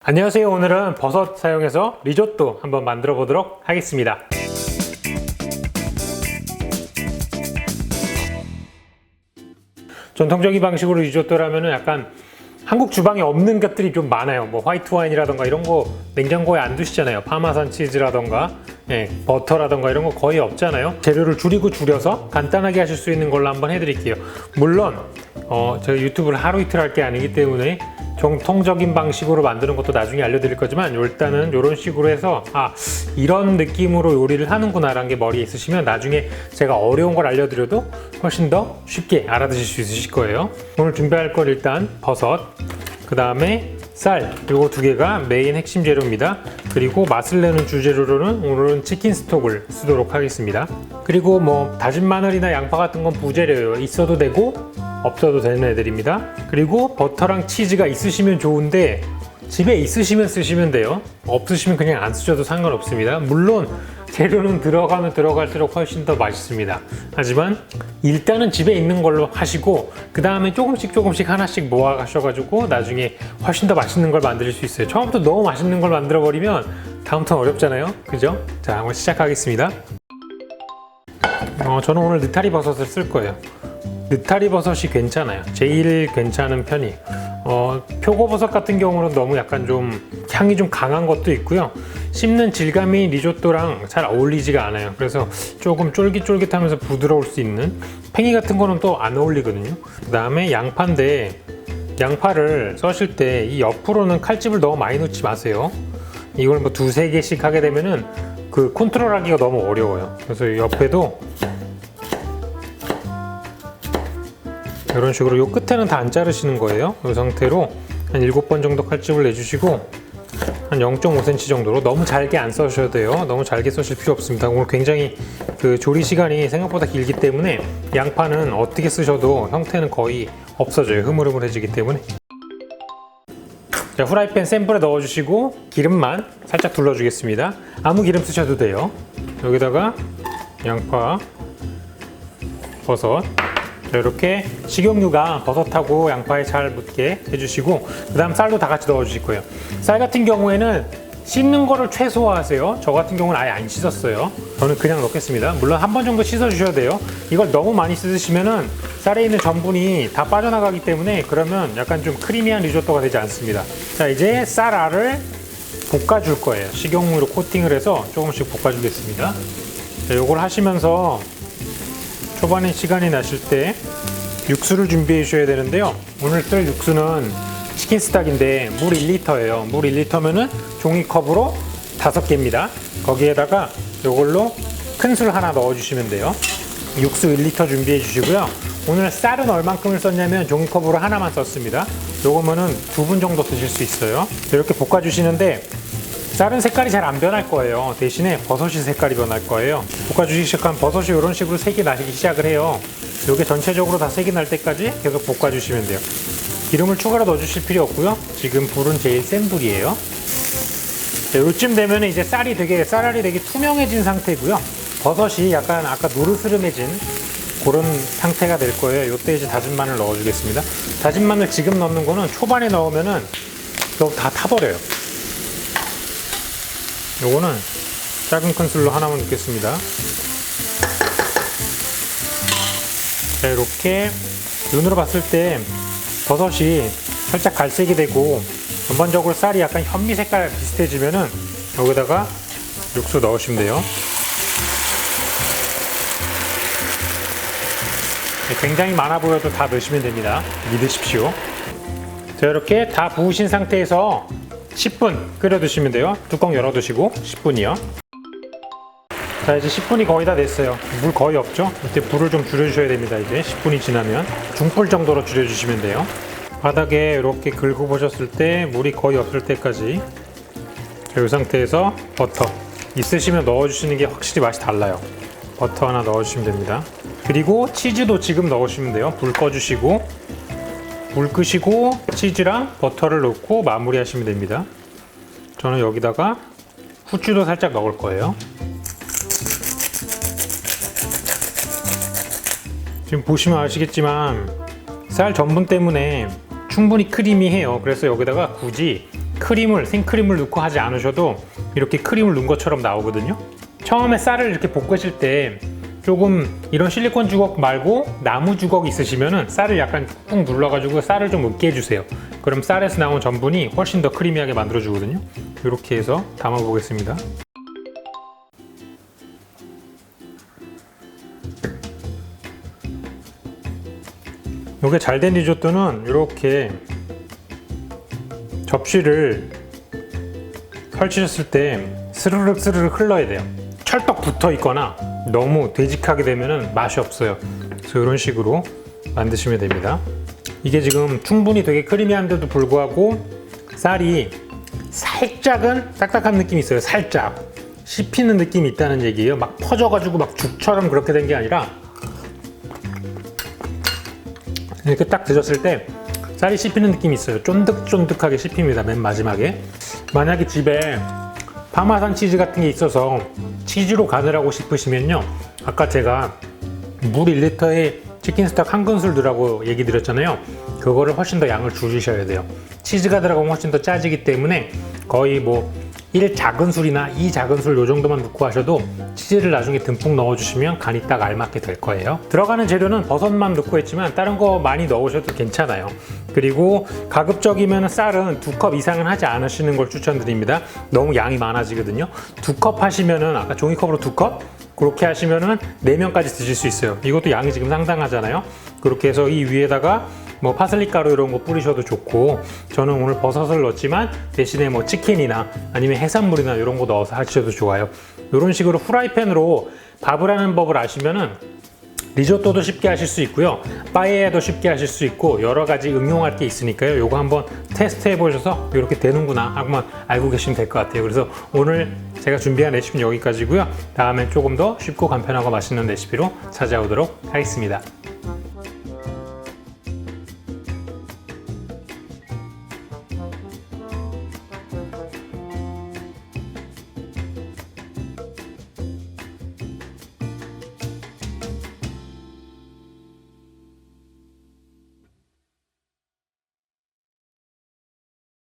안녕하세요. 오늘은 버섯 사용해서 리조또 한번 만들어 보도록 하겠습니다. 전통적인 방식으로 리조또라면 약간 한국 주방에 없는 것들이 좀 많아요. 뭐 화이트 와인이라던가 이런 거 냉장고에 안 두시잖아요. 파마산 치즈라던가 버터라던가 이런 거 거의 없잖아요. 재료를 줄여서 간단하게 하실 수 있는 걸로 한번 해드릴게요. 물론 제가 유튜브를 하루 이틀 할 게 아니기 때문에 정통적인 방식으로 만드는 것도 나중에 알려드릴 거지만 일단은 이런 식으로 해서 이런 느낌으로 요리를 하는구나 라는 게 머리에 있으시면 나중에 제가 어려운 걸 알려드려도 훨씬 더 쉽게 알아드실 수 있으실 거예요. 오늘 준비할 건 일단 버섯, 그 다음에 쌀, 요거 두 개가 메인 핵심 재료입니다. 그리고 맛을 내는 주재료로는 오늘은 치킨 스톡을 쓰도록 하겠습니다. 그리고 뭐 다진 마늘이나 양파 같은 건 부재료예요. 있어도 되고 없어도 되는 애들입니다. 그리고 버터랑 치즈가 있으시면 좋은데 집에 있으시면 쓰시면 돼요. 없으시면 그냥 안 쓰셔도 상관없습니다. 물론 재료는 들어가면 들어갈수록 훨씬 더 맛있습니다. 하지만 일단은 집에 있는 걸로 하시고 그 다음에 조금씩 하나씩 모아 가셔가지고 나중에 훨씬 더 맛있는 걸 만들 수 있어요. 처음부터 너무 맛있는 걸 만들어 버리면 다음부터는 어렵잖아요. 그죠? 자, 한번 시작하겠습니다. 저는 오늘 느타리 버섯을 쓸 거예요. 느타리 버섯이 괜찮아요. 제일 괜찮은 편이에요. 표고버섯 같은 경우는 너무 약간 좀 향이 좀 강한 것도 있고요. 씹는 질감이 리조또랑 잘 어울리지가 않아요. 그래서 조금 쫄깃쫄깃하면서 부드러울 수 있는 팽이 같은 거는 또 안 어울리거든요. 그 다음에 양파인데 양파를 써실 때 이 옆으로는 칼집을 너무 많이 넣지 마세요. 이걸 뭐 두세 개씩 하게 되면은 그 컨트롤하기가 너무 어려워요. 그래서 옆에도 이런 식으로 요 끝에는 다 안 자르시는 거예요. 이 상태로 한 7번 정도 칼집을 내주시고 한 0.5cm 정도로 너무 잘게 안 써셔도 돼요. 너무 잘게 써실 필요 없습니다. 오늘 굉장히 그 조리 시간이 생각보다 길기 때문에 양파는 어떻게 쓰셔도 형태는 거의 없어져요. 흐물흐물해지기 때문에. 자, 후라이팬 센 불에 넣어주시고 기름만 살짝 둘러주겠습니다. 아무 기름 쓰셔도 돼요. 여기다가 양파, 버섯, 이렇게 식용유가 버섯하고 양파에 잘 묻게 해주시고 그 다음 쌀도 다 같이 넣어주실 거예요. 쌀 같은 경우에는 씻는 거를 최소화하세요. 저 같은 경우는 아예 안 씻었어요. 저는 그냥 넣겠습니다. 물론 한 번 정도 씻어 주셔야 돼요. 이걸 너무 많이 씻으시면은 쌀에 있는 전분이 다 빠져나가기 때문에 그러면 약간 좀 크리미한 리조또가 되지 않습니다. 자, 이제 쌀알을 볶아줄 거예요. 식용유로 코팅을 해서 조금씩 볶아주겠습니다. 자, 요걸 하시면서 초반에 시간이 나실 때 육수를 준비해 주셔야 되는데요. 오늘 쓸 육수는 치킨 스톡인데 물 1리터예요. 물 1리터면은 종이컵으로 5개입니다. 거기에다가 이걸로 큰 술 하나 넣어 주시면 돼요. 육수 1리터 준비해 주시고요. 오늘 쌀은 얼만큼을 썼냐면 종이컵으로 하나만 썼습니다. 요거면은 2분 정도 드실 수 있어요. 이렇게 볶아 주시는데 쌀은 색깔이 잘 안 변할 거예요. 대신에 버섯이 색깔이 변할 거예요. 볶아주시기 시작하면 버섯이 이런 식으로 색이 나기 시작을 해요. 이게 전체적으로 다 색이 날 때까지 계속 볶아주시면 돼요. 기름을 추가로 넣어주실 필요 없고요. 지금 불은 제일 센 불이에요. 이쯤 되면 이제 쌀알이 되게 투명해진 상태고요. 버섯이 약간 아까 노르스름해진 그런 상태가 될 거예요. 이때 이제 다진 마늘 넣어주겠습니다. 다진 마늘 지금 넣는 거는 초반에 넣으면은 이거 다 타버려요. 요거는 작은 큰술로 하나만 넣겠습니다. 자, 이렇게 눈으로 봤을 때 버섯이 살짝 갈색이 되고 전반적으로 쌀이 약간 현미 색깔 비슷해지면은 여기다가 육수 넣으시면 돼요. 굉장히 많아 보여도 다 넣으시면 됩니다. 믿으십시오. 자, 이렇게 다 부으신 상태에서 10분 끓여 두시면 돼요. 뚜껑 열어 두시고 10분이요. 자, 이제 10분이 거의 다 됐어요. 물 거의 없죠? 이때 불을 좀 줄여 주셔야 됩니다. 이제 10분이 지나면 중불 정도로 줄여 주시면 돼요. 바닥에 이렇게 긁어 보셨을 때 물이 거의 없을 때까지 이 상태에서 버터 있으시면 넣어 주시는 게 확실히 맛이 달라요. 버터 하나 넣어 주시면 됩니다. 그리고 치즈도 지금 넣으시면 돼요. 불 꺼 주시고 물 끄시고 치즈랑 버터를 넣고 마무리 하시면 됩니다. 저는 여기다가 후추도 살짝 넣을 거예요. 지금 보시면 아시겠지만 쌀 전분 때문에 충분히 크리미해요. 그래서 여기다가 굳이 생크림을 넣고 하지 않으셔도 이렇게 크림을 넣은 것처럼 나오거든요. 처음에 쌀을 이렇게 볶으실 때 조금 이런 실리콘 주걱 말고 나무 주걱 있으시면은 쌀을 약간 꾹 눌러가지고 쌀을 좀 으깨 해주세요. 그럼 쌀에서 나온 전분이 훨씬 더 크리미하게 만들어 주거든요. 이렇게 해서 담아 보겠습니다. 이게 잘된 리조또는 이렇게 접시를 펼치셨을 때 스르륵 스르륵 흘러야 돼요. 철떡 붙어 있거나 너무 되직하게 되면 맛이 없어요. 그래서 이런 식으로 만드시면 됩니다. 이게 지금 충분히 되게 크리미한데도 불구하고 쌀이 살짝은 딱딱한 느낌이 있어요. 살짝 씹히는 느낌이 있다는 얘기예요. 막 퍼져가지고 막 죽처럼 그렇게 된 게 아니라 이렇게 딱 드셨을 때 쌀이 씹히는 느낌이 있어요. 쫀득쫀득하게 씹힙니다. 맨 마지막에. 만약에 집에 파마산 치즈 같은 게 있어서 치즈로 간을 하고 싶으시면요, 아까 제가 물 1리터에 치킨 스톡 한 큰술 넣으라고 얘기 드렸잖아요. 그거를 훨씬 더 양을 줄이셔야 돼요. 치즈가 들어가면 훨씬 더 짜지기 때문에 거의 뭐 1 작은술이나 2 작은술 요 정도만 넣고 하셔도 치즈를 나중에 듬뿍 넣어주시면 간이 딱 알맞게 될 거예요. 들어가는 재료는 버섯만 넣고 했지만 다른 거 많이 넣으셔도 괜찮아요. 그리고 가급적이면 쌀은 2컵 이상은 하지 않으시는 걸 추천드립니다. 너무 양이 많아지거든요. 2컵 하시면은 아까 종이컵으로 2컵? 그렇게 하시면은 4명까지 드실 수 있어요. 이것도 양이 지금 상당하잖아요. 그렇게 해서 이 위에다가 뭐 파슬리 가루 이런 거 뿌리셔도 좋고, 저는 오늘 버섯을 넣었지만 대신에 뭐 치킨이나 아니면 해산물이나 이런 거 넣어서 하셔도 좋아요. 이런 식으로 프라이팬으로 밥을 하는 법을 아시면은 리조또도 쉽게 하실 수 있고요, 빠에야도 쉽게 하실 수 있고 여러 가지 응용할 게 있으니까요. 요거 한번 테스트 해보셔서 이렇게 되는구나 하고만 알고 계시면 될 것 같아요. 그래서 오늘 제가 준비한 레시피는 여기까지고요. 다음엔 조금 더 쉽고 간편하고 맛있는 레시피로 찾아오도록 하겠습니다.